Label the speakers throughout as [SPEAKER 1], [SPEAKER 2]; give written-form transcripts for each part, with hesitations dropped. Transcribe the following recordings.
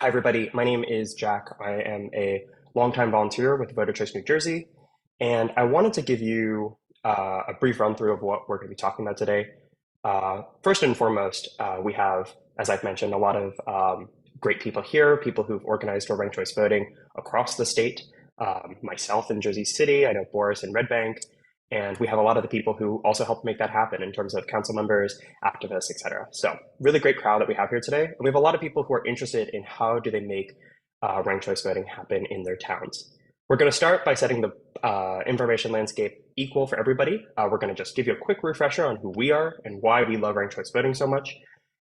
[SPEAKER 1] Hi, everybody. My name is Jack. I am a longtime volunteer with Voter Choice New Jersey, and I wanted to give you a brief run through of what we're going to be talking about today. First and foremost, we have, as I've mentioned, a lot of great people here, people who've organized for ranked choice voting across the state. Myself in Jersey City, I know Boris in Red Bank, and we have a lot of the people who also helped make that happen in terms of council members, activists, etc. So really great crowd that we have here today. And we have a lot of people who are interested in how do they make ranked choice voting happen in their towns. We're going to start by setting the information landscape equal for everybody. We're going to just give you a quick refresher on who we are and why we love ranked choice voting so much.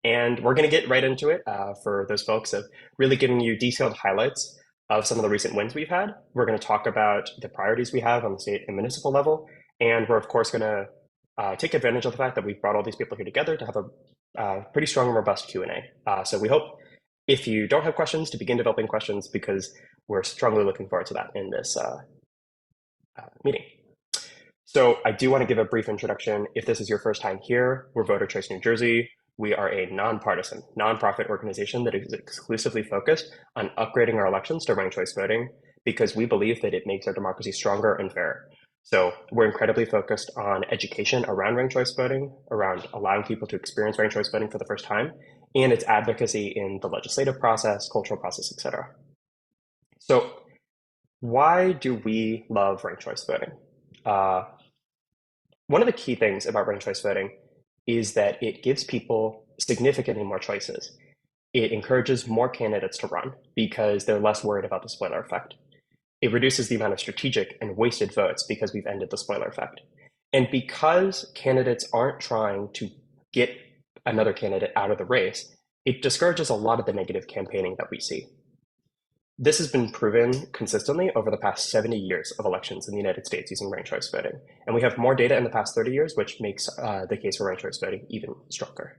[SPEAKER 1] And we're going to get right into it for those folks of really giving you detailed highlights of some of the recent wins we've had. We're going to talk about the priorities we have on the state and municipal level. And we're, of course, going to take advantage of the fact that we've brought all these people here together to have a pretty strong and robust Q&A. So we hope if you don't have questions to begin developing questions, because we're strongly looking forward to that in this meeting. So I do want to give a brief introduction. If this is your first time here, we're Voter Choice New Jersey. We are a nonpartisan, nonprofit organization that is exclusively focused on upgrading our elections to ranked choice voting because we believe that it makes our democracy stronger and fairer. So we're incredibly focused on education around ranked choice voting, around allowing people to experience ranked choice voting for the first time, and its advocacy in the legislative process, cultural process, etc. So why do we love ranked choice voting? One of the key things about ranked choice voting is that it gives people significantly more choices. It encourages more candidates to run because they're less worried about the spoiler effect. It reduces the amount of strategic and wasted votes because we've ended the spoiler effect. And because candidates aren't trying to get another candidate out of the race, it discourages a lot of the negative campaigning that we see. This has been proven consistently over the past 70 years of elections in the United States using ranked choice voting. And we have more data in the past 30 years, which makes the case for ranked choice voting even stronger.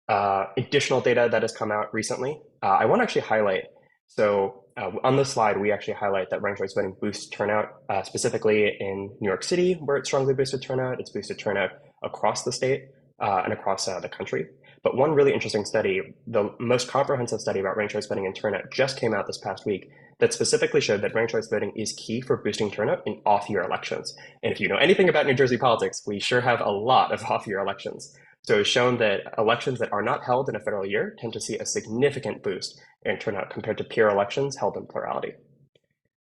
[SPEAKER 1] Additional data that has come out recently, I want to actually highlight. So on this slide, we actually highlight that ranked choice voting boosts turnout, specifically in New York City, where it strongly boosted turnout. It's boosted turnout across the state and across the country. But one really interesting study, the most comprehensive study about ranked choice voting and turnout just came out this past week that specifically showed that ranked choice voting is key for boosting turnout in off-year elections. And if you know anything about New Jersey politics, we sure have a lot of off-year elections. So it's shown that elections that are not held in a federal year tend to see a significant boost in turnout compared to peer elections held in plurality.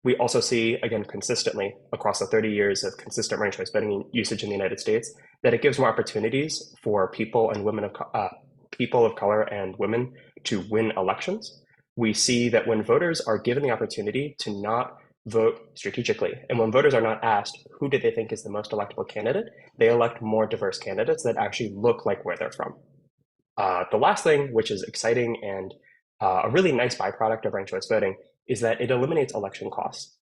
[SPEAKER 1] We also see, again, consistently across the 30 years of consistent ranked choice voting usage in the United States, that it gives more opportunities for people and women of people of color and women to win elections. We see that when voters are given the opportunity to not vote strategically, and when voters are not asked who do they think is the most electable candidate, they elect more diverse candidates that actually look like where they're from. The last thing, which is exciting and a really nice byproduct of ranked choice voting, is that it eliminates election costs.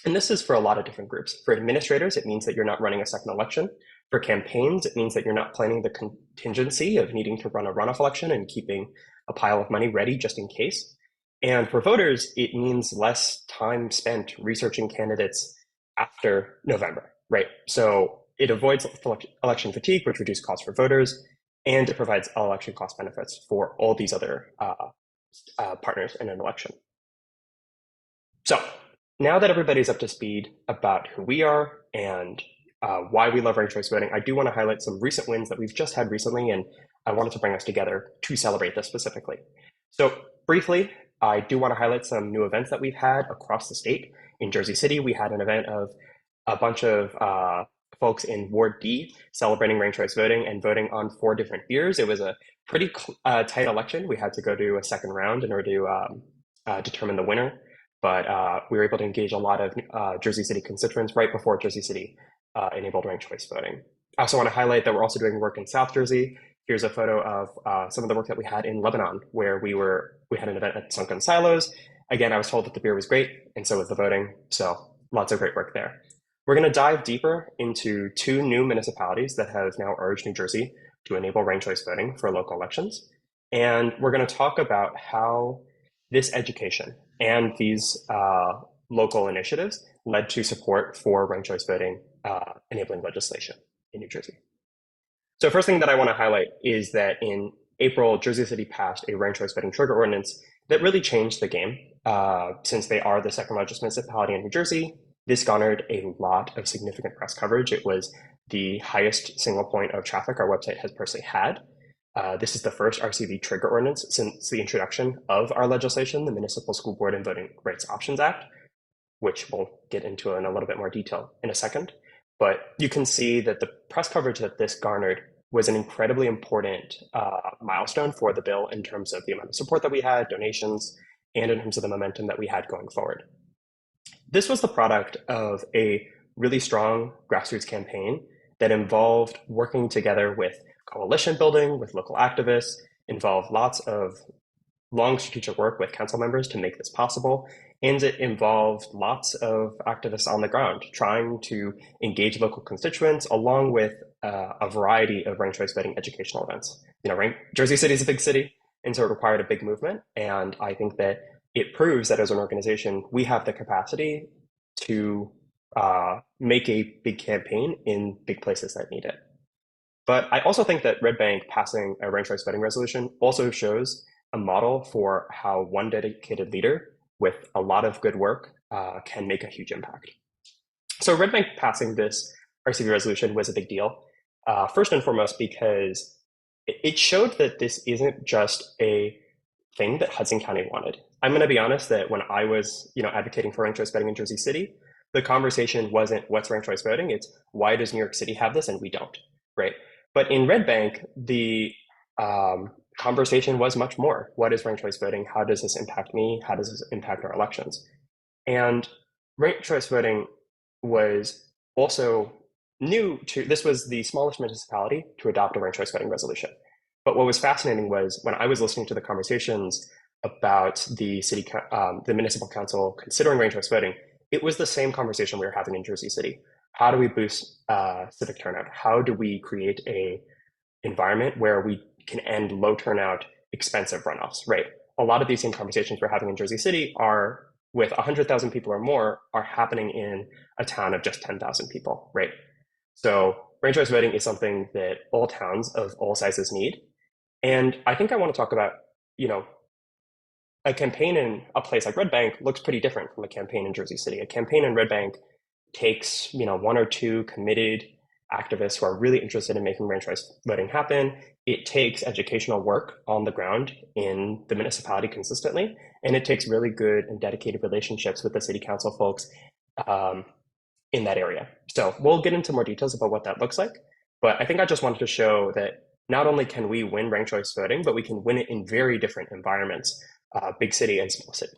[SPEAKER 1] And this is for a lot of different groups. For administrators, it means that you're not running a second election. For campaigns, it means that you're not planning the contingency of needing to run a runoff election and keeping a pile of money ready just in case. And for voters, it means less time spent researching candidates after November, right? So it avoids election fatigue, which reduces costs for voters, and it provides election cost benefits for all these other partners in an election. So now that everybody's up to speed about who we are and why we love ranked choice voting, I do want to highlight some recent wins that we've just had recently, and I wanted to bring us together to celebrate this specifically. So briefly, I do want to highlight some new events that we've had across the state. In Jersey City, we had an event of a bunch of folks in Ward D celebrating ranked choice voting and voting on 4 different beers. It was a pretty tight election. We had to go to a second round in order to determine the winner. But we were able to engage a lot of Jersey City constituents right before Jersey City enabled ranked choice voting. I also want to highlight that we're also doing work in South Jersey. Here's a photo of some of the work that we had in Lebanon, where we had an event at Sunken Silos. Again, I was told that the beer was great, and so was the voting. So lots of great work there. We're going to dive deeper into 2 new municipalities that have now urged New Jersey to enable ranked choice voting for local elections. And we're going to talk about how this education and these local initiatives led to support for ranked choice voting enabling legislation in New Jersey. So first thing that I want to highlight is that in April, Jersey City passed a ranked choice voting trigger ordinance that really changed the game. Since they are the second largest municipality in New Jersey, this garnered a lot of significant press coverage. It was the highest single point of traffic our website has personally had. This is the first RCV trigger ordinance since the introduction of our legislation, the Municipal School Board and Voting Rights Options Act, which we'll get into in a little bit more detail in a second. But you can see that the press coverage that this garnered was an incredibly important milestone for the bill in terms of the amount of support that we had, donations, and in terms of the momentum that we had going forward. This was the product of a really strong grassroots campaign that involved working together with coalition building, with local activists, involved lots of long strategic work with council members to make this possible. And it involved lots of activists on the ground trying to engage local constituents along with a variety of ranked choice voting educational events. Jersey City is a big city, and so it required a big movement. And I think that it proves that as an organization, we have the capacity to make a big campaign in big places that need it. But I also think that Red Bank passing a ranked choice voting resolution also shows a model for how one dedicated leader with a lot of good work can make a huge impact. So Red Bank passing this RCV resolution was a big deal, first and foremost because it showed that this isn't just a thing that Hudson County wanted. I'm going to be honest that when I was advocating for ranked choice voting in Jersey City, the conversation wasn't what's ranked choice voting, it's why does New York City have this and we don't, right? But in Red Bank, the conversation was much more. What is ranked choice voting? How does this impact me? How does this impact our elections? And ranked choice voting was also new to, this was the smallest municipality to adopt a ranked choice voting resolution. But what was fascinating was when I was listening to the conversations about the municipal council considering ranked choice voting, it was the same conversation we were having in Jersey City. How do we boost civic turnout? How do we create a environment where we can end low turnout, expensive runoffs, right? A lot of these same conversations we're having in Jersey City are with 100,000 people or more are happening in a town of just 10,000 people, right? So ranked choice voting is something that all towns of all sizes need. And I think I want to talk about, a campaign in a place like Red Bank looks pretty different from a campaign in Jersey City. A campaign in Red Bank takes, one or two committed activists who are really interested in making ranked choice voting happen. It takes educational work on the ground in the municipality consistently, and it takes really good and dedicated relationships with the city council folks in that area. So we'll get into more details about what that looks like, but I think I just wanted to show that not only can we win ranked choice voting, but we can win it in very different environments, big city and small city.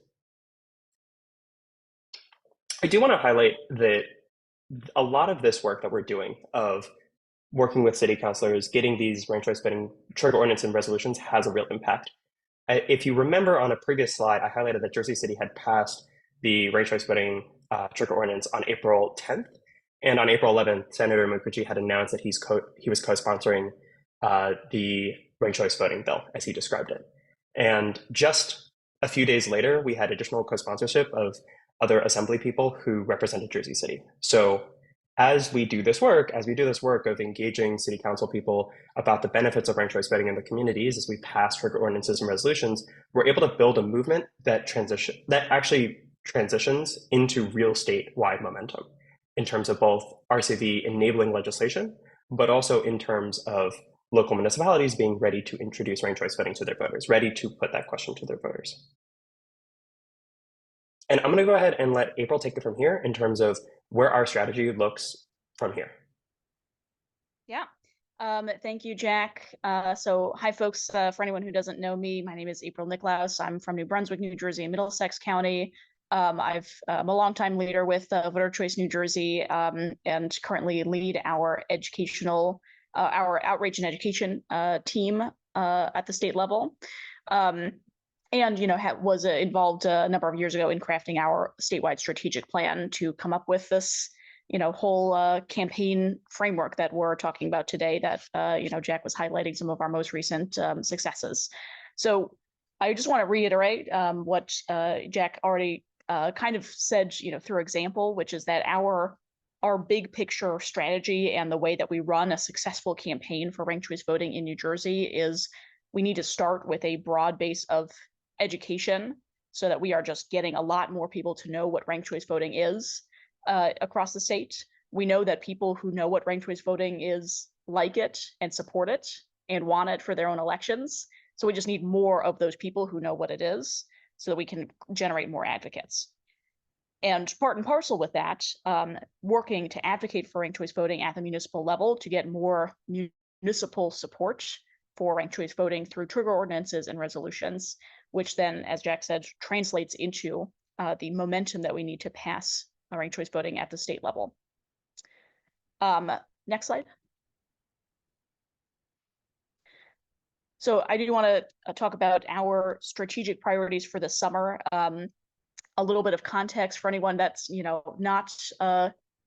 [SPEAKER 1] I do want to highlight that a lot of this work that we're doing of working with city councilors, getting these ranked choice voting trigger ordinance and resolutions has a real impact. If you remember on a previous slide, I highlighted that Jersey City had passed the ranked choice voting trigger ordinance on April 10th. And on April 11th, Senator Mukherjee had announced that he was co-sponsoring the ranked choice voting bill, as he described it. And just a few days later, we had additional co-sponsorship of other assembly people who represented Jersey City. So as we do this work of engaging city council people about the benefits of ranked choice voting in the communities, as we pass trigger ordinances and resolutions, we're able to build a movement that actually transitions into real statewide momentum in terms of both RCV enabling legislation, but also in terms of local municipalities being ready to introduce ranked choice voting to their voters, ready to put that question to their voters. And I'm going to go ahead and let April take it from here in terms of where our strategy looks from here.
[SPEAKER 2] Yeah. Thank you, Jack. So hi, folks. For anyone who doesn't know me, my name is April Nicklaus. I'm from New Brunswick, New Jersey, and Middlesex County. I'm a longtime leader with Voter Choice New Jersey, and currently lead our our outreach and education team at the state level. And was involved a number of years ago in crafting our statewide strategic plan to come up with this whole campaign framework that we're talking about today, that Jack was highlighting some of our most recent successes. So I just want to reiterate what Jack already kind of said through example, which is that our big picture strategy and the way that we run a successful campaign for ranked choice voting in New Jersey is we need to start with a broad base of education so that we are just getting a lot more people to know what ranked choice voting is across the state. We know that people who know what ranked choice voting is like it and support it and want it for their own elections. So we just need more of those people who know what it is so that we can generate more advocates. And part and parcel with that, working to advocate for ranked choice voting at the municipal level to get more municipal support for ranked choice voting through trigger ordinances and resolutions, which then, as Jack said, translates into the momentum that we need to pass ranked choice voting at the state level. Next slide. So I do want to talk about our strategic priorities for the summer. A little bit of context for anyone that's not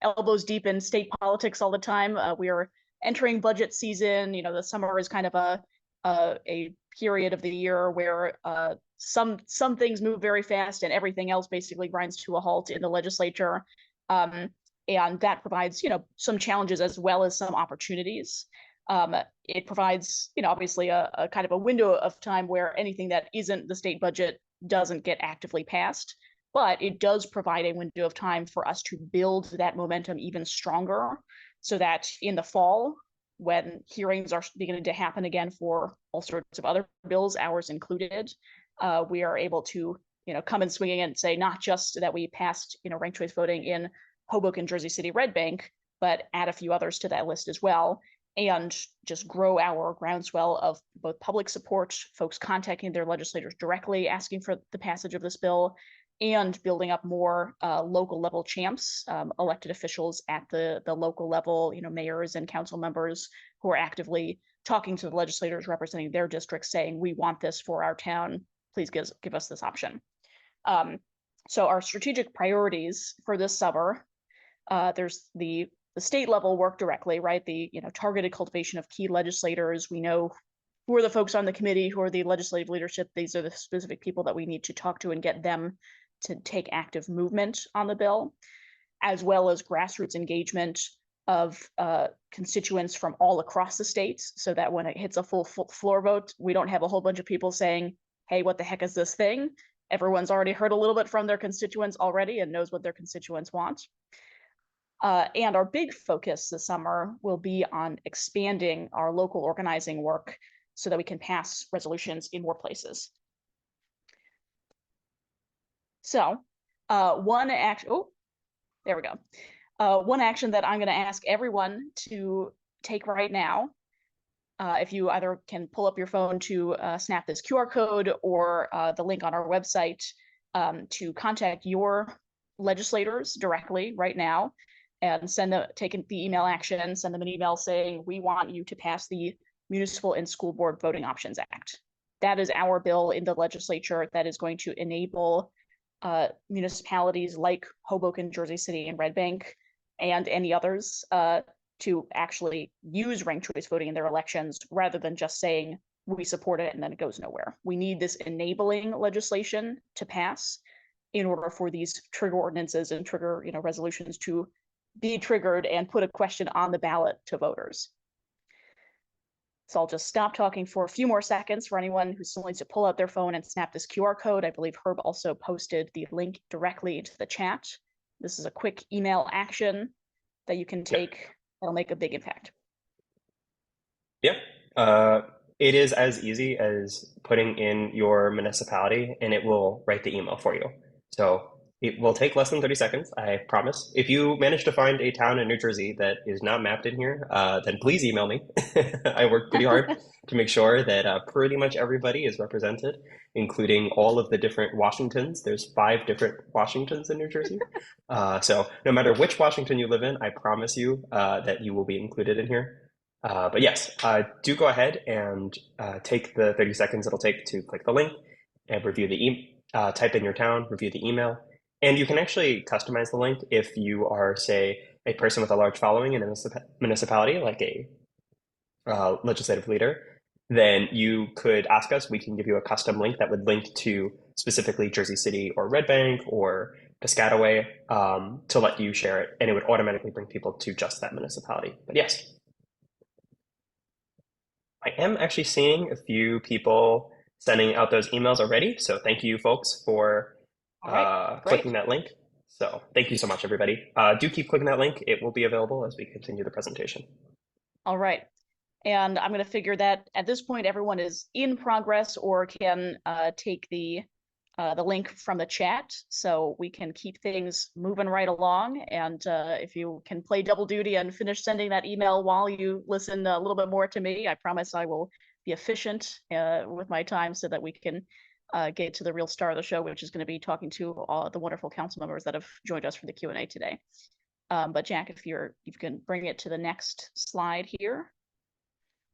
[SPEAKER 2] elbows deep in state politics all the time. We are entering budget season. The summer is kind of a period of the year where some things move very fast and everything else basically grinds to a halt in the legislature. And that provides some challenges as well as some opportunities. It provides obviously a kind of a window of time where anything that isn't the state budget doesn't get actively passed, but it does provide a window of time for us to build that momentum even stronger so that in the fall, when hearings are beginning to happen again for all sorts of other bills, ours included, we are able to come in swinging and say not just that we passed ranked choice voting in Hoboken, Jersey City, Red Bank, but add a few others to that list as well, and just grow our groundswell of both public support, folks contacting their legislators directly, asking for the passage of this bill, and building up more local level champs, elected officials at the local level, mayors and council members who are actively talking to the legislators representing their districts, saying, we want this for our town, please give us this option. So our strategic priorities for this summer, there's the state level work directly, right? The targeted cultivation of key legislators. We know who are the folks on the committee, who are the legislative leadership. These are the specific people that we need to talk to and get them to take active movement on the bill, as well as grassroots engagement of constituents from all across the states, so that when it hits a full floor vote, we don't have a whole bunch of people saying, hey, what the heck is this thing? Everyone's already heard a little bit from their constituents already and knows what their constituents want. And our big focus this summer will be on expanding our local organizing work so that we can pass resolutions in more places. So one action, oh, there we go. One action that I'm going to ask everyone to take right now, if you either can pull up your phone to snap this QR code or the link on our website to contact your legislators directly right now and take the email action, send them an email saying, we want you to pass the Municipal and School Board Voting Options Act. That is our bill in the legislature that is going to enable municipalities like Hoboken, Jersey City, and Red Bank, and any others to actually use ranked choice voting in their elections rather than just saying we support it and then it goes nowhere. We need this enabling legislation to pass in order for these trigger ordinances and trigger resolutions to be triggered and put a question on the ballot to voters. So I'll just stop talking for a few more seconds for anyone who still needs to pull out their phone and snap this QR code. I believe Herb also posted the link directly into the chat. This is a quick email action that you can take that'll make a big impact.
[SPEAKER 1] Yeah, it is as easy as putting in your municipality and it will write the email for you. So it will take less than 30 seconds, I promise. If you manage to find a town in New Jersey that is not mapped in here, then please email me. I work pretty hard to make sure that pretty much everybody is represented, including all of the different Washingtons. There's 5 different Washingtons in New Jersey. So no matter which Washington you live in, I promise you that you will be included in here. But yes, do go ahead and take the 30 seconds it'll take to click the link and review the type in your town, review the email. And you can actually customize the link if you are, say, a person with a large following in a municipality, like a legislative leader. Then you could ask us. We can give you a custom link that would link to specifically Jersey City or Red Bank or Piscataway to let you share it. And it would automatically bring people to just that municipality. But yes. I am actually seeing a few people sending out those emails already. So thank you, folks, for
[SPEAKER 2] All right,
[SPEAKER 1] clicking
[SPEAKER 2] great.
[SPEAKER 1] that link. So thank you so much, everybody. Do keep clicking that link. It will be available as we continue the presentation.
[SPEAKER 2] All right. And I'm going to figure that at this point, everyone is in progress or can take the link from the chat, so we can keep things moving right along. And if you can play double duty and finish sending that email while you listen a little bit more to me, I promise I will be efficient with my time so that we can get to the real star of the show, which is going to be talking to all the wonderful council members that have joined us for the Q&A today. But Jack, if you can bring it to the next slide here.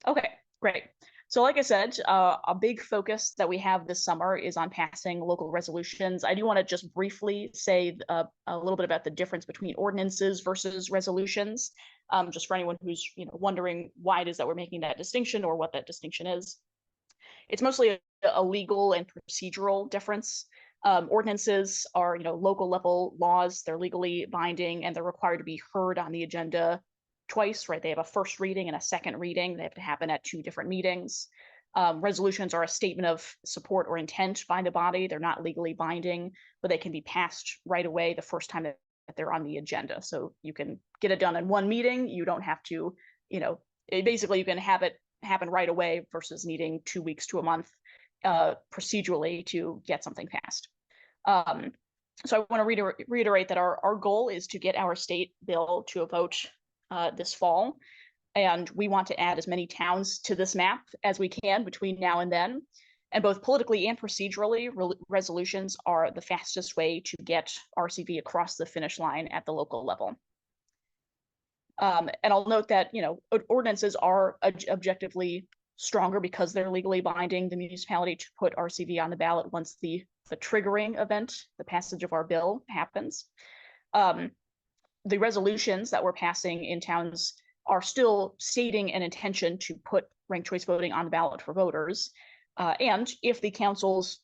[SPEAKER 2] Okay, great. So like I said, a big focus that we have this summer is on passing local resolutions. I do want to just briefly say a little bit about the difference between ordinances versus resolutions, just for anyone who's wondering why it is that we're making that distinction or what that distinction is. It's mostly a legal and procedural difference. Ordinances are local level laws. They're legally binding and they're required to be heard on the agenda twice, right? They have a first reading and a second reading. They have to happen at 2 different meetings. Resolutions are a statement of support or intent by the body. They're not legally binding, but they can be passed right away the first time that they're on the agenda. So you can get it done in one meeting. You don't have to, basically you can have it happen right away versus needing 2 weeks to a month procedurally to get something passed. So I want to reiterate that our goal is to get our state bill to a vote this fall. And we want to add as many towns to this map as we can between now and then. And both politically and procedurally, resolutions are the fastest way to get RCV across the finish line at the local level. And I'll note that, ordinances are objectively stronger because they're legally binding the municipality to put RCV on the ballot once the triggering event, the passage of our bill, happens. The resolutions that we're passing in towns are still stating an intention to put ranked choice voting on the ballot for voters. And if the councils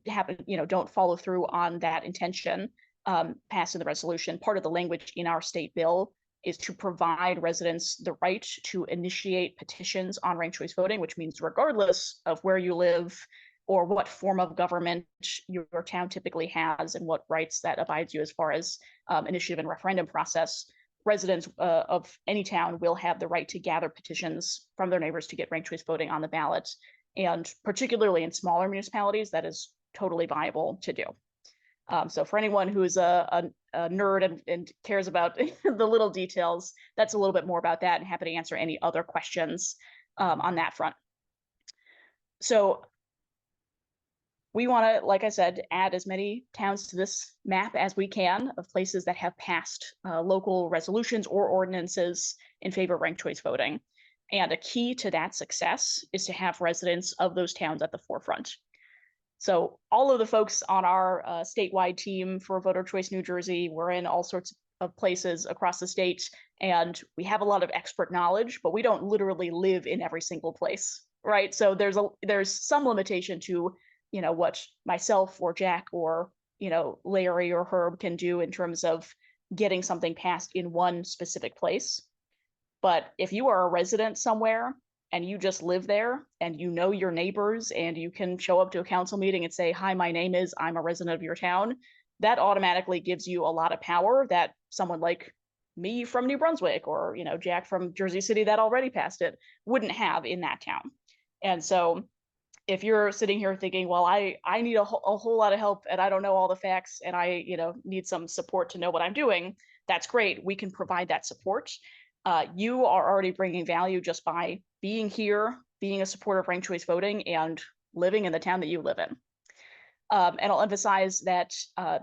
[SPEAKER 2] don't follow through on that intention, passing the resolution, part of the language in our state bill is to provide residents the right to initiate petitions on ranked choice voting, which means regardless of where you live or what form of government your town typically has and what rights that abides you as far as initiative and referendum process, residents of any town will have the right to gather petitions from their neighbors to get ranked choice voting on the ballot. And particularly in smaller municipalities, that is totally viable to do. So for anyone who is a nerd and cares about the little details, that's a little bit more about that, and happy to answer any other questions on that front. So we want to, like I said, add as many towns to this map as we can of places that have passed local resolutions or ordinances in favor of ranked choice voting. And a key to that success is to have residents of those towns at the forefront. So all of the folks on our statewide team for Voter Choice New Jersey, we're in all sorts of places across the state, and we have a lot of expert knowledge, but we don't literally live in every single place, right? So there's some limitation to what myself or Jack or Larry or Herb can do in terms of getting something passed in one specific place. But if you are a resident somewhere and you just live there and you know your neighbors and you can show up to a council meeting and say, hi, my name is, I'm a resident of your town, that automatically gives you a lot of power that someone like me from New Brunswick or Jack from Jersey City that already passed it wouldn't have in that town. And so if you're sitting here thinking, well, I need a whole lot of help and I don't know all the facts and I need some support to know what I'm doing, that's great. We can provide that support. You are already bringing value just by being here, being a supporter of ranked choice voting, and living in the town that you live in. And I'll emphasize that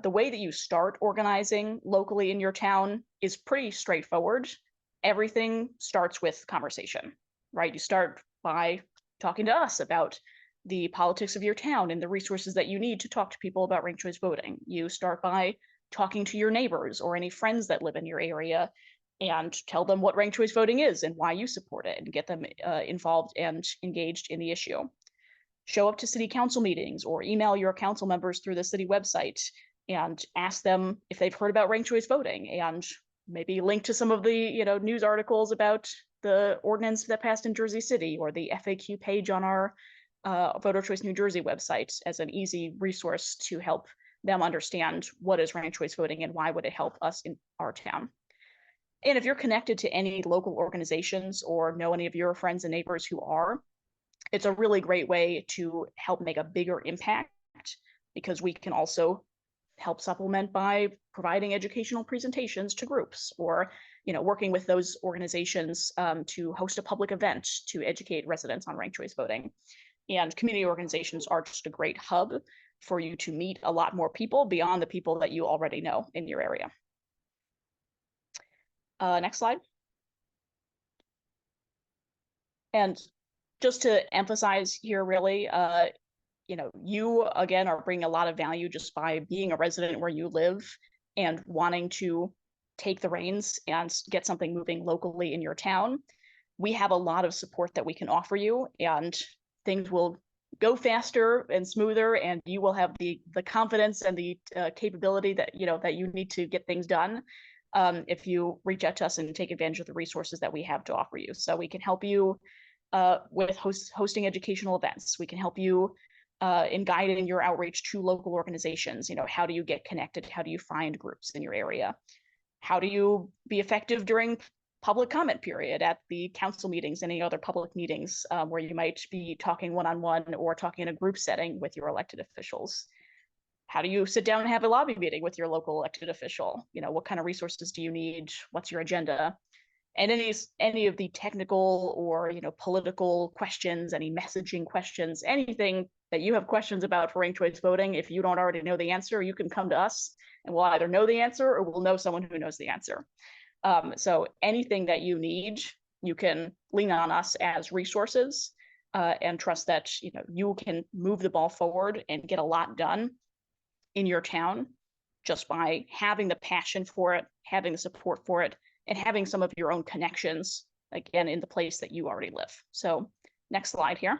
[SPEAKER 2] the way that you start organizing locally in your town is pretty straightforward. Everything starts with conversation, right? You start by talking to us about the politics of your town and the resources that you need to talk to people about ranked choice voting. You start by talking to your neighbors or any friends that live in your area and tell them what ranked choice voting is and why you support it and get them involved and engaged in the issue. Show up to city council meetings or email your council members through the city website and ask them if they've heard about ranked choice voting and maybe link to some of the news articles about the ordinance that passed in Jersey City or the FAQ page on our Voter Choice New Jersey website as an easy resource to help them understand what is ranked choice voting and why would it help us in our town. And if you're connected to any local organizations or know any of your friends and neighbors who are, it's a really great way to help make a bigger impact, because we can also help supplement by providing educational presentations to groups, or working with those organizations to host a public event to educate residents on ranked choice voting. And community organizations are just a great hub for you to meet a lot more people beyond the people that you already know in your area. Next slide. And just to emphasize here, really, you again are bringing a lot of value just by being a resident where you live and wanting to take the reins and get something moving locally in your town. We have a lot of support that we can offer you, and things will go faster and smoother, and you will have the confidence and the capability that you need to get things done if you reach out to us and take advantage of the resources that we have to offer you. So we can help you with hosting educational events. We can help you in guiding your outreach to local organizations. How do you get connected? How do you find groups in your area? How do you be effective during public comment period at the council meetings, any other public meetings where you might be talking one-on-one or talking in a group setting with your elected officials? How do you sit down and have a lobby meeting with your local elected official? What kind of resources do you need? What's your agenda? And any of the technical or political questions, any messaging questions, anything that you have questions about for ranked choice voting, if you don't already know the answer, you can come to us and we'll either know the answer or we'll know someone who knows the answer. So anything that you need, you can lean on us as resources and trust that you can move the ball forward and get a lot done in your town just by having the passion for it, having the support for it, and having some of your own connections, again, in the place that you already live. So next slide here.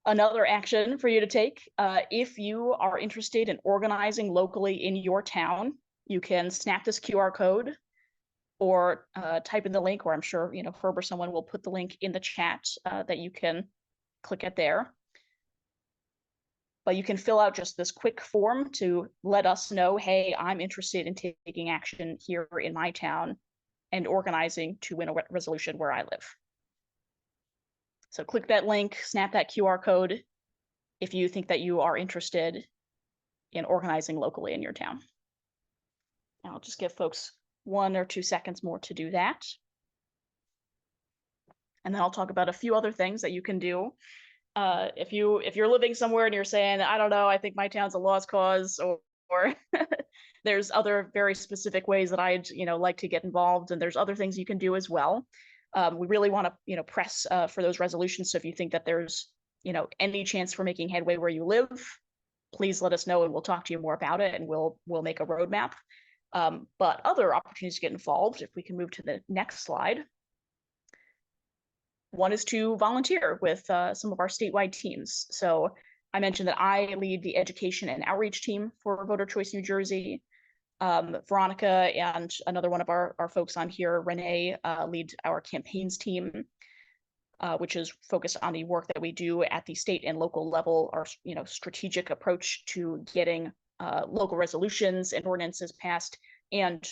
[SPEAKER 2] Another action for you to take, if you are interested in organizing locally in your town, you can snap this QR code or type in the link, or I'm sure Herb or someone will put the link in the chat that you can click it there. But you can fill out just this quick form to let us know, hey, I'm interested in taking action here in my town and organizing to win a resolution where I live. So click that link, snap that QR code if you think that you are interested in organizing locally in your town. And I'll just give folks 1 or 2 seconds more to do that. And then I'll talk about a few other things that you can do. If you're living somewhere and you're saying, I don't know, I think my town's a lost cause, or there's other very specific ways that I'd like to get involved, and there's other things you can do as well. We really want to press for those resolutions. So if you think that there's any chance for making headway where you live, please let us know and we'll talk to you more about it, and we'll make a roadmap. But other opportunities to get involved, if we can move to the next slide. One is to volunteer with some of our statewide teams. So I mentioned that I lead the education and outreach team for Voter Choice New Jersey. Veronica and another one of our folks on here, Renee, lead our campaigns team, which is focused on the work that we do at the state and local level, our strategic approach to getting local resolutions and ordinances passed, and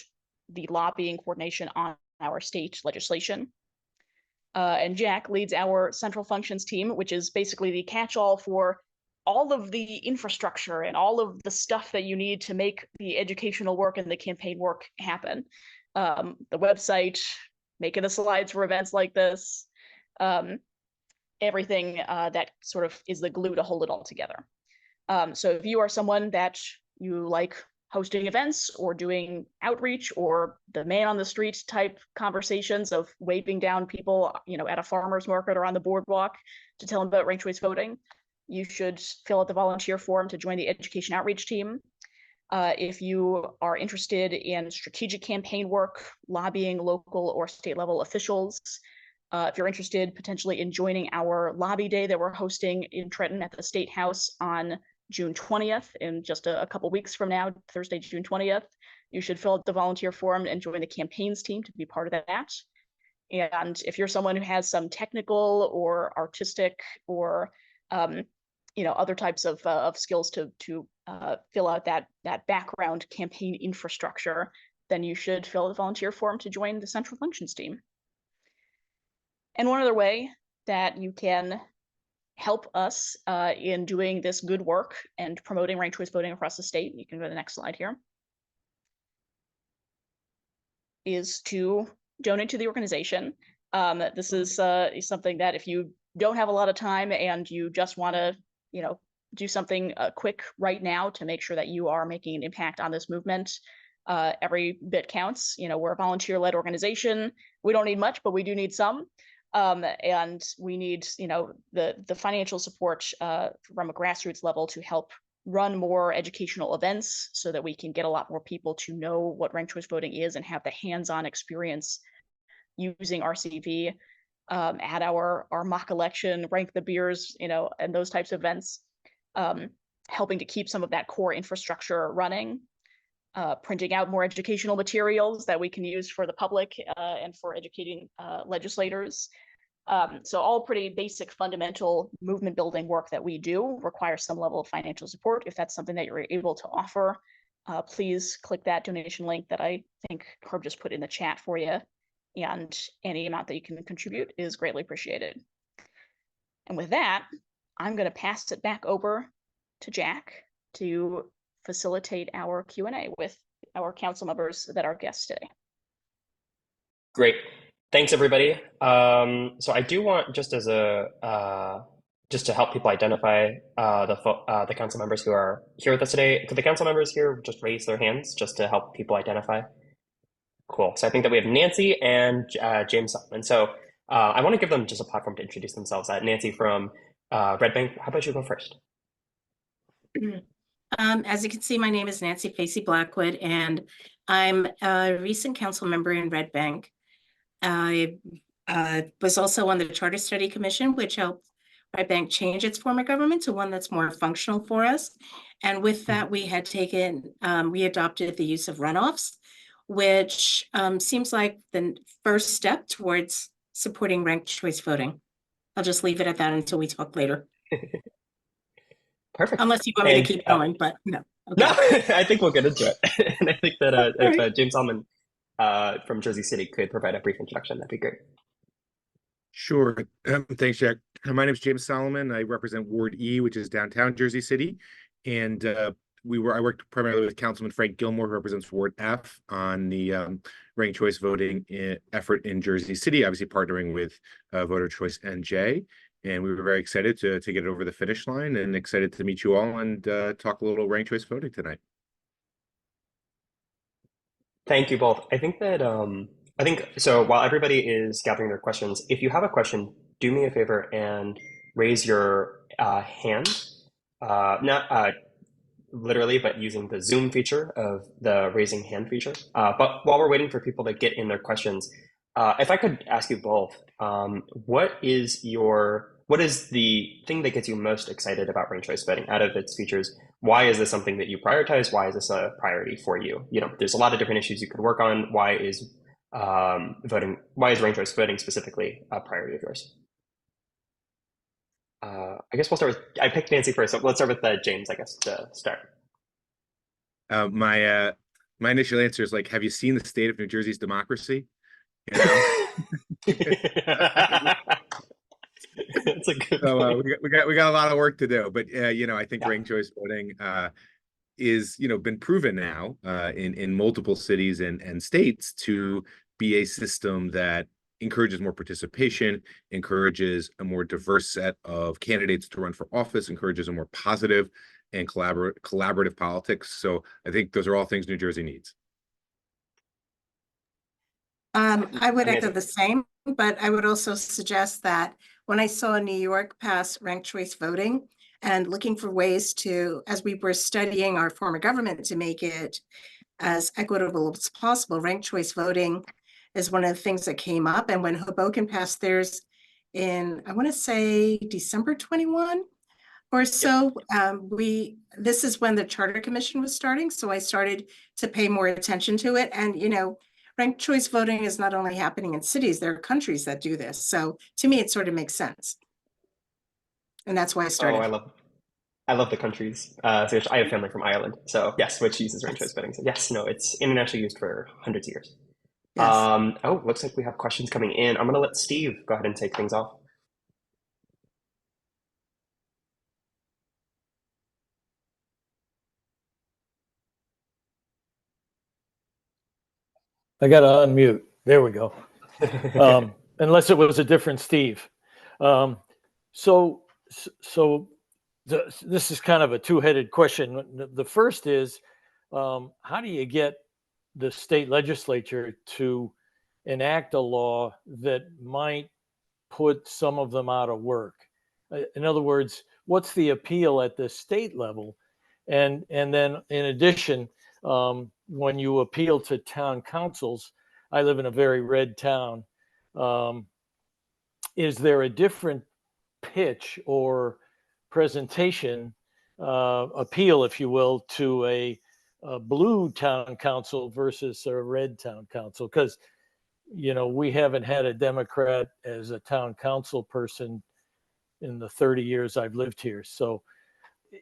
[SPEAKER 2] the lobbying coordination on our state legislation. And Jack leads our central functions team, which is basically the catch-all for all of the infrastructure and all of the stuff that you need to make the educational work and the campaign work happen. The website, making the slides for events like this, everything that sort of is the glue to hold it all together. So if you are someone that you like hosting events or doing outreach or the man on the street type conversations of waving down people, at a farmer's market or on the boardwalk to tell them about ranked choice voting, you should fill out the volunteer form to join the education outreach team. If you are interested in strategic campaign work, lobbying local or state level officials, if you're interested potentially in joining our lobby day that we're hosting in Trenton at the State House on June 20th, in just a couple weeks from now, Thursday, June 20th, you should fill out the volunteer form and join the campaigns team to be part of that. And if you're someone who has some technical or artistic or um, other types of skills to fill out that background campaign infrastructure, then you should fill out the volunteer form to join the central functions team. And one other way that you can help us in doing this good work and promoting ranked choice voting across the state, you can go to the next slide here, is to donate to the organization. This is something that if you don't have a lot of time and you just want to, do something quick right now to make sure that you are making an impact on this movement, every bit counts. We're a volunteer-led organization. We don't need much, but we do need some. And we need, the financial support from a grassroots level to help run more educational events so that we can get a lot more people to know what ranked choice voting is and have the hands-on experience using RCV at our mock election, rank the beers, and those types of events, helping to keep some of that core infrastructure running, printing out more educational materials that we can use for the public and for educating legislators. So all pretty basic fundamental movement building work that we do requires some level of financial support. If that's something that you're able to offer, please click that donation link that I think Herb just put in the chat for you. And any amount that you can contribute is greatly appreciated. And with that, I'm going to pass it back over to Jack to facilitate our Q&A with our council members that are guests today.
[SPEAKER 1] Great. Thanks, everybody. So I do want, just as a just to help people identify the council members who are here with us today, could the council members here just raise their hands just to help people identify? Cool. So I think that we have Nancy and James Solomon. So I want to give them just a platform to introduce themselves. Nancy from Red Bank, how about you go first?
[SPEAKER 3] As you can see, my name is Nancy Facey Blackwood, and I'm a recent council member in Red Bank. I was also on the Charter Study Commission, which helped Red Bank change its form of government to one that's more functional for us. And with that, we adopted the use of runoffs, which seems like the first step towards supporting ranked choice voting. I'll just leave it at that until we talk later.
[SPEAKER 1] Perfect.
[SPEAKER 3] Unless you want me to keep going, but no. Okay.
[SPEAKER 1] No, I think we'll get into it. And I think that if James Solomon from Jersey City could provide a brief introduction, that'd be great.
[SPEAKER 4] Sure. Thanks, Jack. My name is James Solomon. I represent Ward E, which is downtown Jersey City. And I worked primarily with Councilman Frank Gilmore, who represents Ward F, on the ranked choice voting effort in Jersey City, obviously partnering with Voter Choice NJ. And we were very excited to get it over the finish line and excited to meet you all and talk a little ranked choice voting tonight.
[SPEAKER 1] Thank you both. I think that so while everybody is gathering their questions, if you have a question, do me a favor and raise your hand. Not literally, but using the Zoom feature of the raising hand feature. But while we're waiting for people to get in their questions, if I could ask you both, what is the thing that gets you most excited about ranked choice voting out of its features? Why is this something that you prioritize? Why is this a priority for you? There's a lot of different issues you could work on. Why is ranked choice voting specifically a priority of yours? I guess we'll start with, I picked Nancy first, so let's start with James, I guess, to start.
[SPEAKER 4] My initial answer is have you seen the state of New Jersey's democracy? You know?
[SPEAKER 1] That's a good
[SPEAKER 4] so we got a lot of work to do, but I think ranked choice voting is been proven now in multiple cities and states to be a system that encourages more participation, encourages a more diverse set of candidates to run for office, encourages a more positive and collaborative politics. So I think those are all things New Jersey needs.
[SPEAKER 3] I would echo the same, but I would also suggest that when I saw New York pass ranked choice voting and looking for ways to, as we were studying our form of government to make it as equitable as possible, ranked choice voting is one of the things that came up. And when Hoboken passed theirs in, I want to say December 21 or so, this is when the Charter Commission was starting. So I started to pay more attention to it. And, ranked choice voting is not only happening in cities, there are countries that do this. So to me, it sort of makes sense. And that's why I
[SPEAKER 1] Oh,
[SPEAKER 3] started.
[SPEAKER 1] I love the countries. So I have family from Ireland, so yes, which uses ranked choice voting. So yes, no, it's internationally used for hundreds of years.
[SPEAKER 3] Yes.
[SPEAKER 1] Oh, looks like we have questions coming in. I'm gonna let Steve go ahead and take things off.
[SPEAKER 5] I got to unmute. There we go. Unless it was a different Steve. Um, so, so this is kind of a two-headed question. The first is, how do you get the state legislature to enact a law that might put some of them out of work? In other words, what's the appeal at the state level? And then in addition, when you appeal to town councils, I live in a very red town. Is there a different pitch or presentation, appeal, if you will, to a blue town council versus a red town council? Because, you know, we haven't had a Democrat as a town council person in the 30 years I've lived here. So,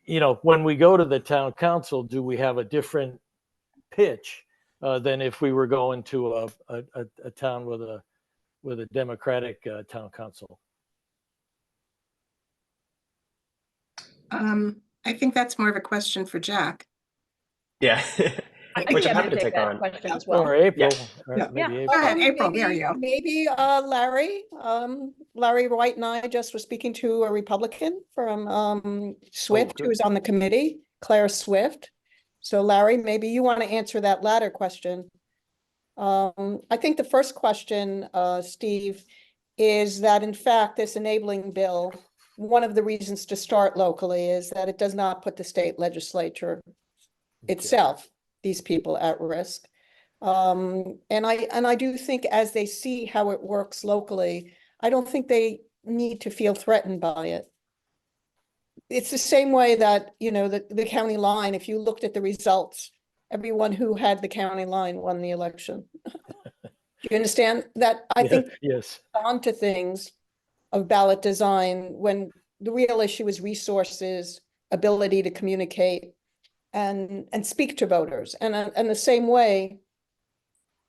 [SPEAKER 5] you know, when we go to the town council, do we have a different pitch than if we were going to a town with a Democratic town council?
[SPEAKER 3] I think that's more of a question for Jack.
[SPEAKER 1] Yeah,
[SPEAKER 2] I'd
[SPEAKER 1] which
[SPEAKER 2] be
[SPEAKER 1] I'm
[SPEAKER 2] happy
[SPEAKER 1] happy
[SPEAKER 2] to
[SPEAKER 1] to
[SPEAKER 2] take
[SPEAKER 1] take
[SPEAKER 2] that
[SPEAKER 1] on.
[SPEAKER 2] question as
[SPEAKER 5] Or
[SPEAKER 2] well.
[SPEAKER 5] April?
[SPEAKER 1] Yeah.
[SPEAKER 5] Or
[SPEAKER 6] Yeah.
[SPEAKER 5] maybe
[SPEAKER 2] Yeah.
[SPEAKER 5] April.
[SPEAKER 3] Go ahead, April, there you go.
[SPEAKER 6] Maybe Larry White and I just were speaking to a Republican from Swift,
[SPEAKER 5] good.
[SPEAKER 6] who is on the committee, Claire Swift. So Larry, maybe you want to answer that latter question. I think the first question, Steve, is that in fact, this enabling bill, one of the reasons to start locally is that it does not put the state legislature itself, these people, at risk. And I do think as they see how it works locally, I don't think they need to feel threatened by it. It's the same way that, you know, the county line, if you looked at the results, everyone who had the county line won the election. Do you understand that? I think
[SPEAKER 5] Yes.
[SPEAKER 6] on to things of ballot design when the real issue is resources, ability to communicate and speak to voters. And the same way,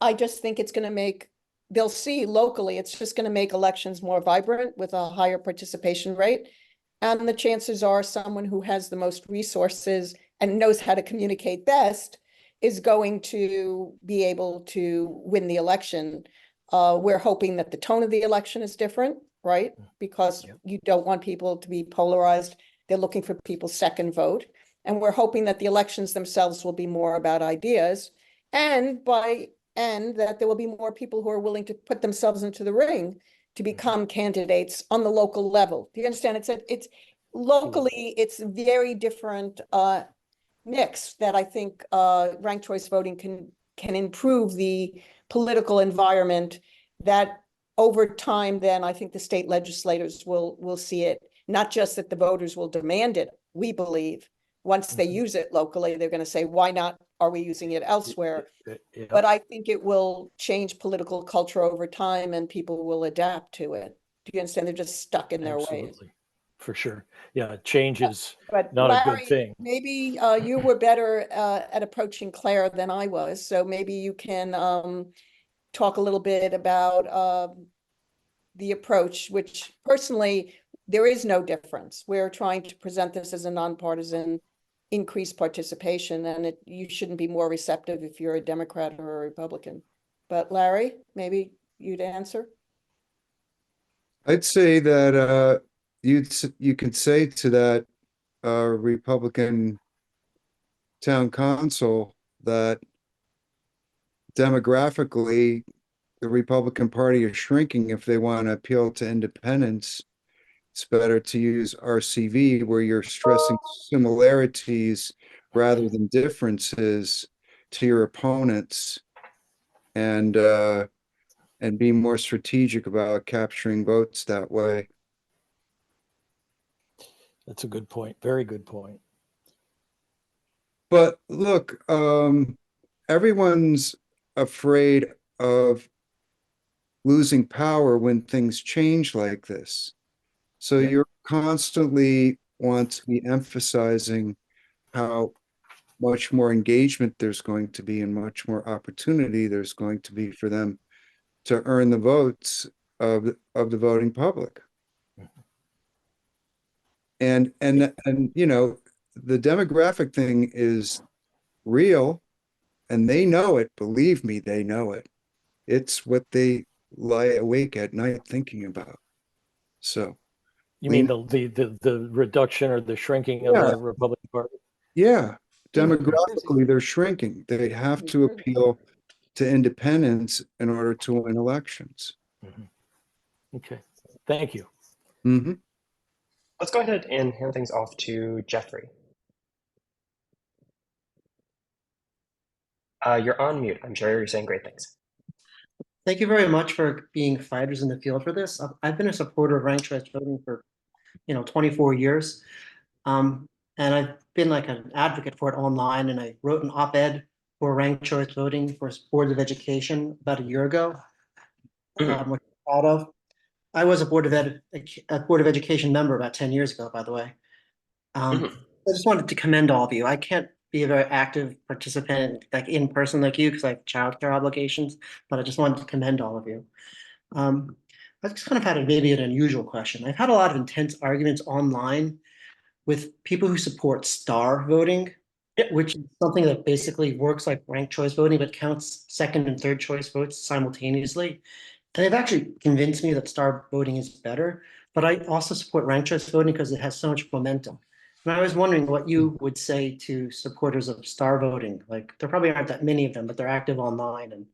[SPEAKER 6] I just think it's going to make, they'll see locally, it's just going to make elections more vibrant with a higher participation rate. And the chances are someone who has the most resources and knows how to communicate best is going to be able to win the election. We're hoping that the tone of the election is different, right? Because you don't want people to be polarized. They're looking for people's second vote. And we're hoping that the elections themselves will be more about ideas and that there will be more people who are willing to put themselves into the ring to become candidates on the local level. Do you understand? It's locally, it's very different mix that I think ranked choice voting can improve the political environment that over time, then I think the state legislators will see it, not just that the voters will demand it, we believe. Once they use it locally, they're going to say, why not are we using it elsewhere? But I think it will change political culture over time and people will adapt to it. Do you understand? They're just stuck in their ways.
[SPEAKER 5] Absolutely. For sure. Yeah, change is
[SPEAKER 6] But
[SPEAKER 5] not
[SPEAKER 6] Larry,
[SPEAKER 5] a good thing.
[SPEAKER 6] maybe you were better at approaching Claire than I was. So maybe you can talk a little bit about the approach, which personally, there is no difference. We're trying to present this as a nonpartisan increased participation, and you shouldn't be more receptive if you're a Democrat or a Republican. But Larry, maybe you'd answer.
[SPEAKER 7] I'd say that you could say to that Republican town council that demographically the Republican Party is shrinking. If they want to appeal to independents, it's better to use RCV where you're stressing similarities rather than differences to your opponents and be more strategic about capturing votes that way.
[SPEAKER 5] That's a good point. Very good point.
[SPEAKER 7] But look, everyone's afraid of losing power when things change like this. So
[SPEAKER 5] Yeah.
[SPEAKER 7] you're constantly want to be emphasizing how much more engagement there's going to be and much more opportunity there's going to be for them to earn the votes of the voting public. And you know, the demographic thing is real and they know it. Believe me, they know it. It's what they lie awake at night thinking about. So
[SPEAKER 5] You
[SPEAKER 7] we
[SPEAKER 5] mean the reduction or the shrinking of
[SPEAKER 7] Yeah.
[SPEAKER 5] the Republican Party?
[SPEAKER 7] Yeah, demographically, they're shrinking. They have to appeal to independents in order to win elections.
[SPEAKER 5] Mhm. Okay, thank you.
[SPEAKER 7] Hmm.
[SPEAKER 1] Let's go ahead and hand things off to Jeffrey. You're on mute. I'm sure you're saying great things.
[SPEAKER 8] Thank you very much for being fighters in the field for this. I've been a supporter of ranked choice voting for, 24 years. And I've been like an advocate for it online, and I wrote an op-ed for ranked choice voting for boards of education about a year ago. Which I'm proud of. I was a board of education member about 10 years ago, by the way. I just wanted to commend all of you. I can't be a very active participant like in person like you because I have childcare obligations, but I just wanted to commend all of you. I just kind of had maybe an unusual question. I've had a lot of intense arguments online with people who support star voting, which is something that basically works like ranked choice voting, but counts second and third choice votes simultaneously. And they've actually convinced me that star voting is better, but I also support ranked choice voting because it has so much momentum. And I was wondering what you would say to supporters of star voting. Like there probably aren't that many of them, but they're active online and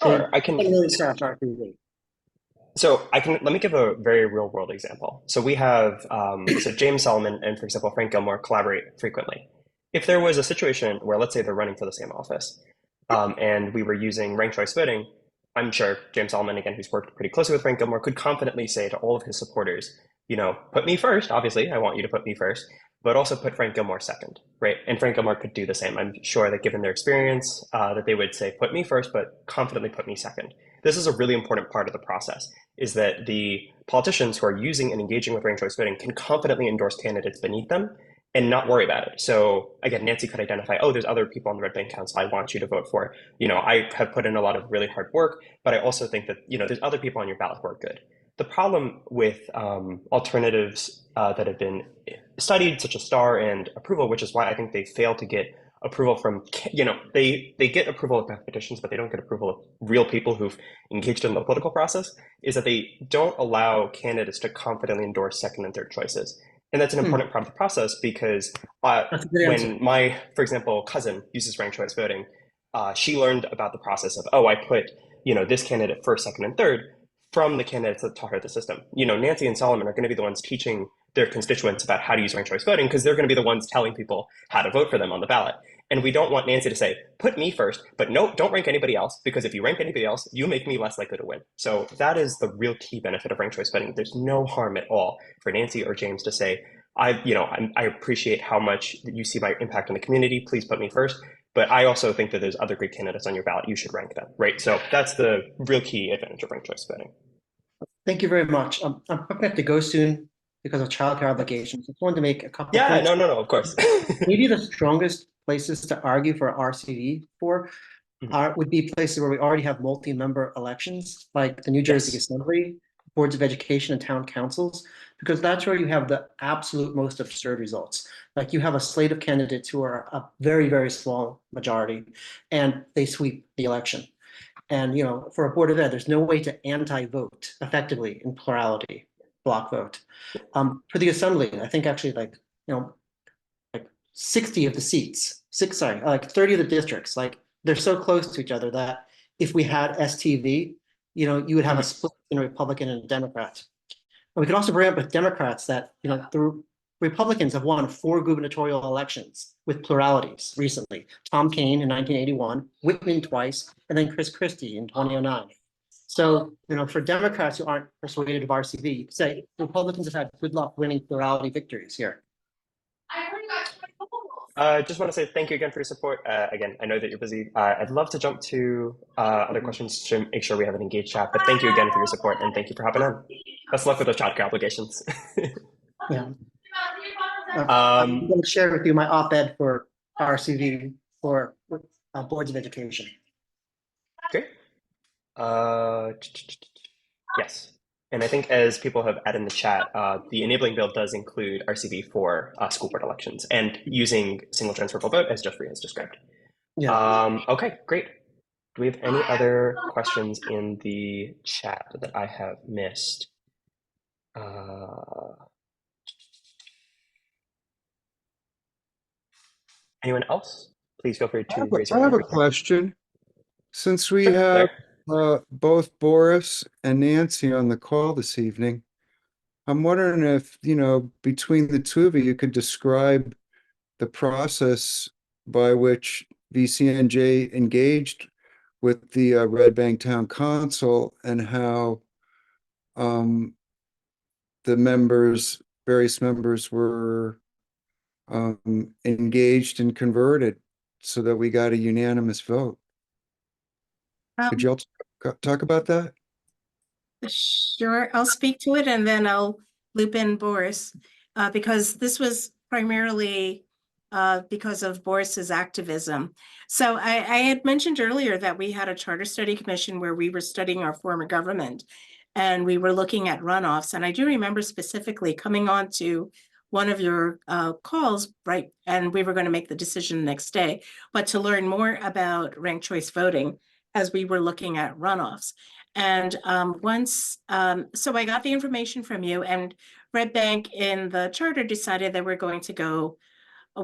[SPEAKER 1] Sure, I
[SPEAKER 8] they
[SPEAKER 1] can.
[SPEAKER 8] really crash RCV.
[SPEAKER 1] So let me give a very real world example. So we have, so James Solomon and, for example, Frank Gilmore collaborate frequently. If there was a situation where, let's say, they're running for the same office, and we were using ranked choice voting, I'm sure James Solomon, again, who's worked pretty closely with Frank Gilmore, could confidently say to all of his supporters, put me first. Obviously, I want you to put me first, but also put Frank Gilmore second, right? And Frank Gilmore could do the same. I'm sure that given their experience, that they would say, put me first, but confidently put me second. This is a really important part of the process, is that the politicians who are using and engaging with ranked choice voting can confidently endorse candidates beneath them and not worry about it. So again, Nancy could identify, oh, there's other people on the Red Bank Council I want you to vote for. I have put in a lot of really hard work, but I also think that, there's other people on your ballot who are good. The problem with alternatives that have been studied, such as STAR and approval, which is why I think they fail to get approval from, they get approval of petitions, but they don't get approval of real people who've engaged in the political process, is that they don't allow candidates to confidently endorse second and third choices. And that's an important part of the process because when my, for example, cousin uses ranked choice voting, she learned about the process of, oh, I put, this candidate first, second, and third from the candidates that taught her the system. Nancy and Solomon are going to be the ones teaching their constituents about how to use ranked choice voting because they're going to be the ones telling people how to vote for them on the ballot. And we don't want Nancy to say, put me first, but no, don't rank anybody else, because if you rank anybody else, you make me less likely to win. So that is the real key benefit of ranked choice voting. There's no harm at all for Nancy or James to say, I appreciate how much you see my impact on the community. Please put me first. But I also think that there's other great candidates on your ballot. You should rank them, right? So that's the real key advantage of ranked choice voting.
[SPEAKER 8] Thank you very much. I'm going to have to go soon because of childcare obligations. I just wanted to make a couple
[SPEAKER 1] Yeah,
[SPEAKER 8] points.
[SPEAKER 1] no, of course.
[SPEAKER 8] Maybe the strongest places to argue for RCV for would be places where we already have multi-member elections, like the New Jersey Assembly, boards of education, and town councils, because that's where you have the absolute most absurd results. Like you have a slate of candidates who are a very, very small majority, and they sweep the election. And for a board of ed, there's no way to anti-vote effectively in plurality, block vote. For the assembly, I think actually like 60 of the seats, like 30 of the districts, like they're so close to each other that if we had STV, you would have a split in a Republican and a Democrat. And we can also bring up with Democrats that the Republicans have won 4 gubernatorial elections with pluralities recently. Tom Kean in 1981, Whitman twice, and then Chris Christie in 2009. So, for Democrats who aren't persuaded of RCV, you could say Republicans have had good luck winning plurality victories here.
[SPEAKER 1] Just want to say thank you again for your support. Again, I know that you're busy. I'd love to jump to other questions to make sure we have an engaged chat, but thank you again for your support and thank you for hopping on. Best of luck with those childcare obligations.
[SPEAKER 8] Yeah. I'm
[SPEAKER 1] Um,
[SPEAKER 8] going to share with you my op-ed for RCV for boards of education.
[SPEAKER 1] Great. Yes. And I think as people have added in the chat, the enabling bill does include RCV for school board elections and using single transferable vote as Jeffrey has described.
[SPEAKER 8] Yeah.
[SPEAKER 1] Okay, great. Do we have any other questions in the chat that I have missed? Anyone else? Please feel free to raise
[SPEAKER 7] I
[SPEAKER 1] your
[SPEAKER 7] have
[SPEAKER 1] hand
[SPEAKER 7] a
[SPEAKER 1] right now.
[SPEAKER 7] question. Since we
[SPEAKER 1] Sure,
[SPEAKER 7] have
[SPEAKER 1] there.
[SPEAKER 7] both Boris and Nancy on the call this evening, I'm wondering if, between the two of you, you could describe the process by which VCNJ engaged with the Red Bank Town Council and how the various members were engaged and converted so that we got a unanimous vote. Could
[SPEAKER 3] Um,
[SPEAKER 7] you all talk about that?
[SPEAKER 3] Sure, I'll speak to it and then I'll loop in Boris, because this was primarily because of Boris's activism. So I had mentioned earlier that we had a charter study commission where we were studying our form of government and we were looking at runoffs. And I do remember specifically coming on to one of your calls, right? And we were going to make the decision the next day, but to learn more about ranked choice voting as we were looking at runoffs. And so I got the information from you, and Red Bank in the charter decided that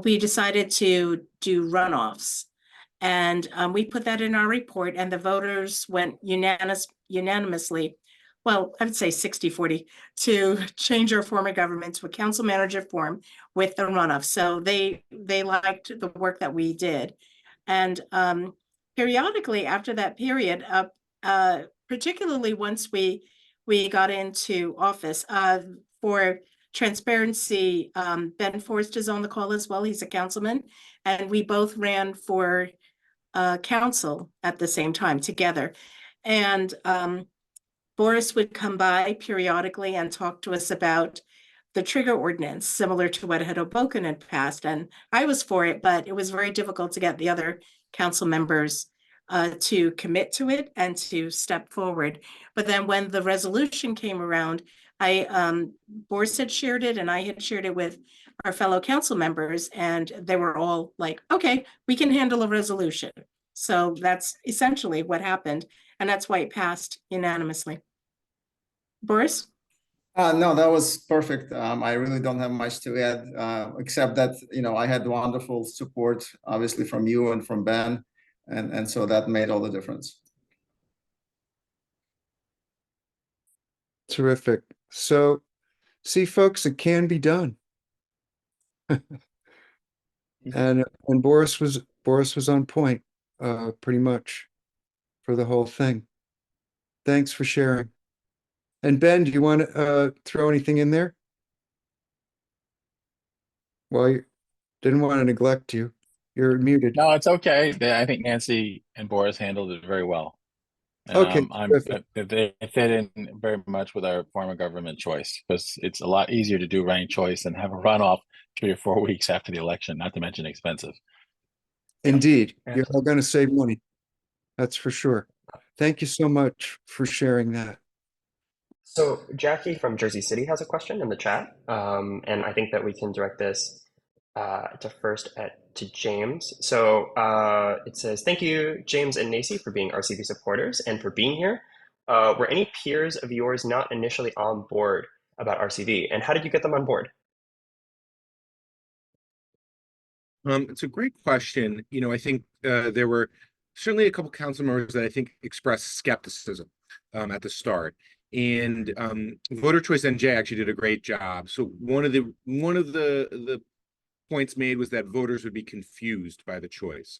[SPEAKER 3] we decided to do runoffs. And we put that in our report, and the voters went unanimously, well, I would say 60-40, to change our form of government to a council manager form with the runoff. So they liked the work that we did. And periodically after that period, particularly once we got into office, for transparency, Ben Forrest is on the call as well. He's a councilman, and we both ran for council at the same time together. And Boris would come by periodically and talk to us about the trigger ordinance, similar to what Hoboken had passed. And I was for it, but it was very difficult to get the other council members to commit to it and to step forward. But then when the resolution came around, Boris had shared it and I had shared it with our fellow council members, and they were all like, okay, we can handle a resolution. So that's essentially what happened. And that's why it passed unanimously. Boris?
[SPEAKER 9] No, that was perfect. I really don't have much to add, except that, I had wonderful support, obviously from you and from Ben. And so that made all the difference.
[SPEAKER 7] Terrific. So, see, folks, it can be done. And Boris was on point, pretty much for the whole thing. Thanks for sharing. And Ben, do you want to throw anything in there? Well, you didn't want to neglect you. You're muted.
[SPEAKER 10] No, it's okay. I think Nancy and Boris handled it very well. And
[SPEAKER 7] Okay,
[SPEAKER 10] they fit in very much with our form of government choice, because it's a lot easier to do ranked choice and have a runoff 3 or 4 weeks after the election, not to mention expensive.
[SPEAKER 7] Indeed. You're all going to save money. That's for sure. Thank you so much for sharing that.
[SPEAKER 1] So Jackie from Jersey City has a question in the chat, and I think that we can direct this to James. So it says, thank you, James and Nacy, for being RCV supporters and for being here. Were any peers of yours not initially on board about RCV, and how did you get them on board?
[SPEAKER 4] It's a great question. I think there were certainly a couple council members that I think expressed skepticism at the start. And Voter Choice NJ actually did a great job. So one of the points made was that voters would be confused by the choice.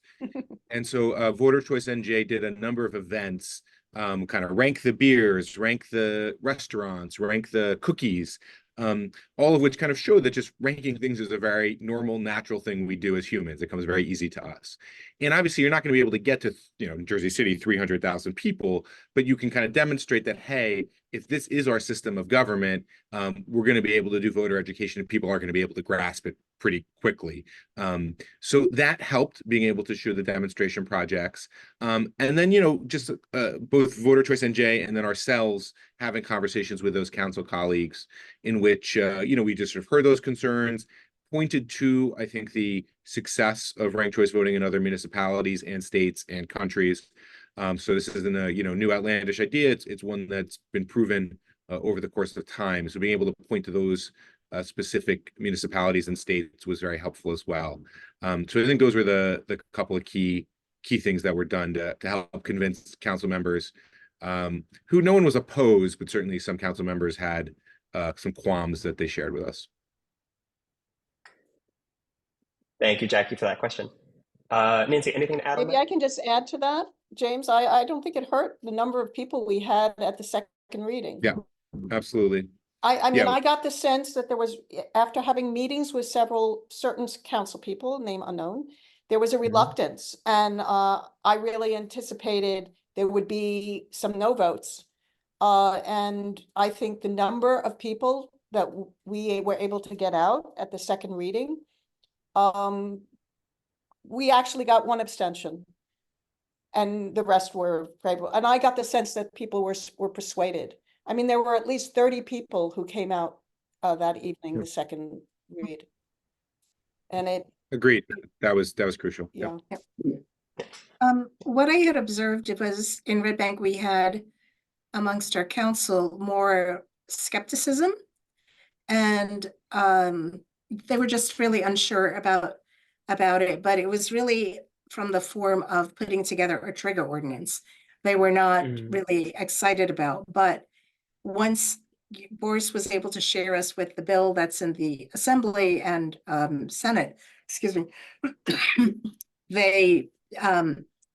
[SPEAKER 4] And so Voter Choice NJ did a number of events, kind of rank the beers, rank the restaurants, rank the cookies, all of which kind of show that just ranking things is a very normal, natural thing we do as humans. It comes very easy to us. And obviously, you're not going to be able to get to, Jersey City, 300,000 people, but you can kind of demonstrate that, hey, if this is our system of government, we're going to be able to do voter education, and people are going to be able to grasp it pretty quickly. So that helped, being able to show the demonstration projects. And then, just both Voter Choice NJ and then ourselves having conversations with those council colleagues in which, we just sort of heard those concerns, pointed to, I think, the success of ranked choice voting in other municipalities and states and countries. So this isn't a, new outlandish idea. It's one that's been proven over the course of time. So being able to point to those specific municipalities and states was very helpful as well. So I think those were the couple of key things that were done to help convince council members, who no one was opposed, but certainly some council members had some qualms that they shared with us.
[SPEAKER 1] Thank you, Jackie, for that question. Nancy, anything to add on
[SPEAKER 6] Maybe
[SPEAKER 1] that?
[SPEAKER 6] I can just add to that, James. I don't think it hurt the number of people we had at the second reading.
[SPEAKER 4] Yeah, absolutely.
[SPEAKER 6] I mean,
[SPEAKER 4] Yeah.
[SPEAKER 6] I got the sense that there was, after having meetings with certain council people, name unknown, there was a reluctance. And I really anticipated there would be some no votes. And I think the number of people that we were able to get out at the second reading, we actually got one abstention, and the rest were favorable. And I got the sense that people were persuaded. I mean, there were at least 30 people who came out that evening, the second read. And it,
[SPEAKER 4] Agreed. That was crucial.
[SPEAKER 6] yeah.
[SPEAKER 3] What I had observed, it was in Red Bank, we had amongst our council more skepticism, and they were just really unsure about it, but it was really from the form of putting together a trigger ordinance. They were not really excited about, but once Boris was able to share us with the bill that's in the Assembly and Senate, excuse me, they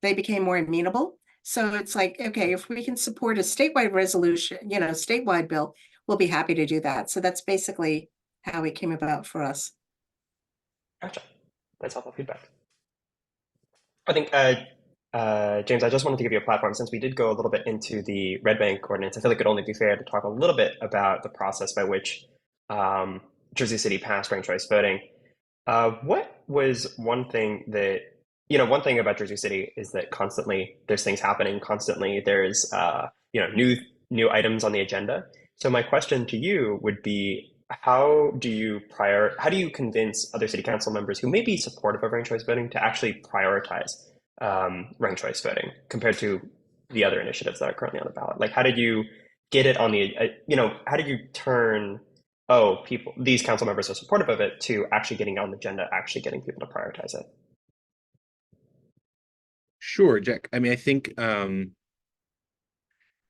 [SPEAKER 3] became more amenable. So it's like, okay, if we can support a statewide resolution, statewide bill, we'll be happy to do that. So that's basically how it came about for us.
[SPEAKER 1] Gotcha. That's helpful feedback. I think, James, I just wanted to give you a platform since we did go a little bit into the Red Bank ordinance. I feel like it'd only be fair to talk a little bit about the process by which Jersey City passed ranked choice voting. What was one thing that, one thing about Jersey City is that constantly there's things happening, constantly there's, new items on the agenda. So my question to you would be, how do you convince other city council members who may be supportive of ranked choice voting to actually prioritize ranked choice voting compared to the other initiatives that are currently on the ballot? Like, how did you get it on the, how did you turn, these council members are supportive of it, to actually getting on the agenda, actually getting people to prioritize it?
[SPEAKER 4] Sure, Jack. I mean, I think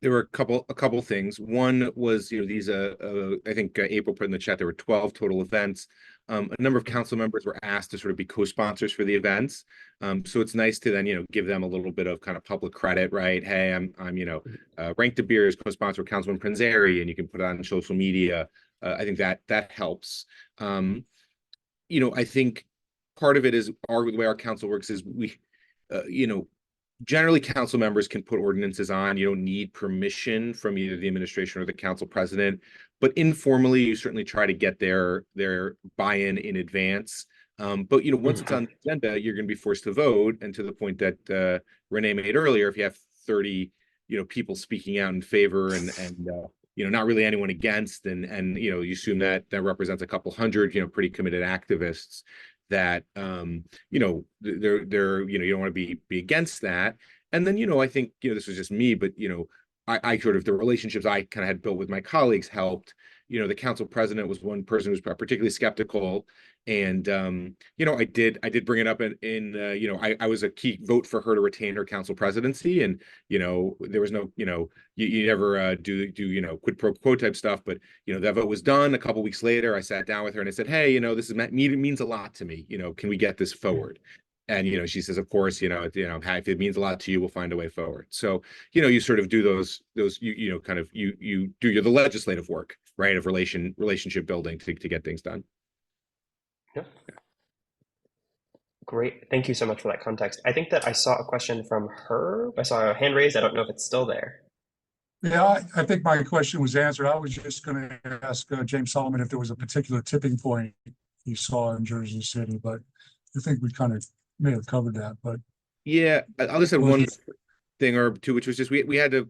[SPEAKER 4] there were a couple things. One was, these, I think April put in the chat, there were 12 total events. A number of council members were asked to sort of be co-sponsors for the events. So it's nice to then, give them a little bit of kind of public credit, right? Hey, I'm Rank the Beer is co-sponsor with Councilman Prinzeri, and you can put it on social media. I think that helps. I think part of it is the way our council works is we, generally council members can put ordinances on. You don't need permission from either the administration or the council president, but informally you certainly try to get their buy-in in advance. But once it's on the agenda, you're going to be forced to vote. And to the point that Renee made earlier, if you have 30 people speaking out in favor and not really anyone against, and you assume that represents a couple hundred pretty committed activists, that they're you don't want to be against that. And then I think this was just me, but I sort of, the relationships I kind of had built with my colleagues helped. The council president was one person who was particularly skeptical, and I did bring it up in I was a key vote for her to retain her council presidency, and there was no you never do quid pro quo type stuff, but that vote was done. A couple weeks later, I sat down with her and I said, hey, this means a lot to me. Can we get this forward? And she says, of course, if it means a lot to you, we'll find a way forward. So you sort of do those you do the legislative work right, of relationship building to get things done.
[SPEAKER 1] Yeah. Great. Thank you so much for that context. I think that I saw a question from her. I saw a hand raised. I don't know if it's still there.
[SPEAKER 11] Yeah, I think my question was answered. I was just going to ask James Solomon if there was a particular tipping point you saw in Jersey City, but I think we kind of may have covered that. But
[SPEAKER 4] yeah, I'll just add
[SPEAKER 11] Well,
[SPEAKER 4] one thing or two, which was just we had to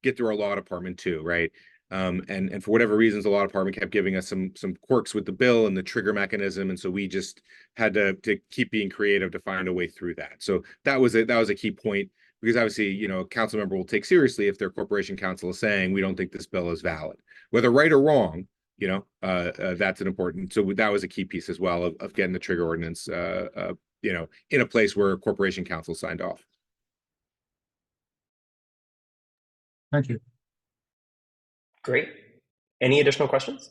[SPEAKER 4] get through our law department too, right? And for whatever reasons, the law department kept giving us some quirks with the bill and the trigger mechanism, and so we just had to keep being creative to find a way through that. So that was a key point, because obviously, you know, a council member will take seriously if their corporation counsel is saying we don't think this bill is valid, whether right or wrong. You know, that's an important. So that was a key piece as well of getting the trigger ordinance, you know, in a place where corporation counsel signed off.
[SPEAKER 11] thank you.
[SPEAKER 1] Great. Any additional questions?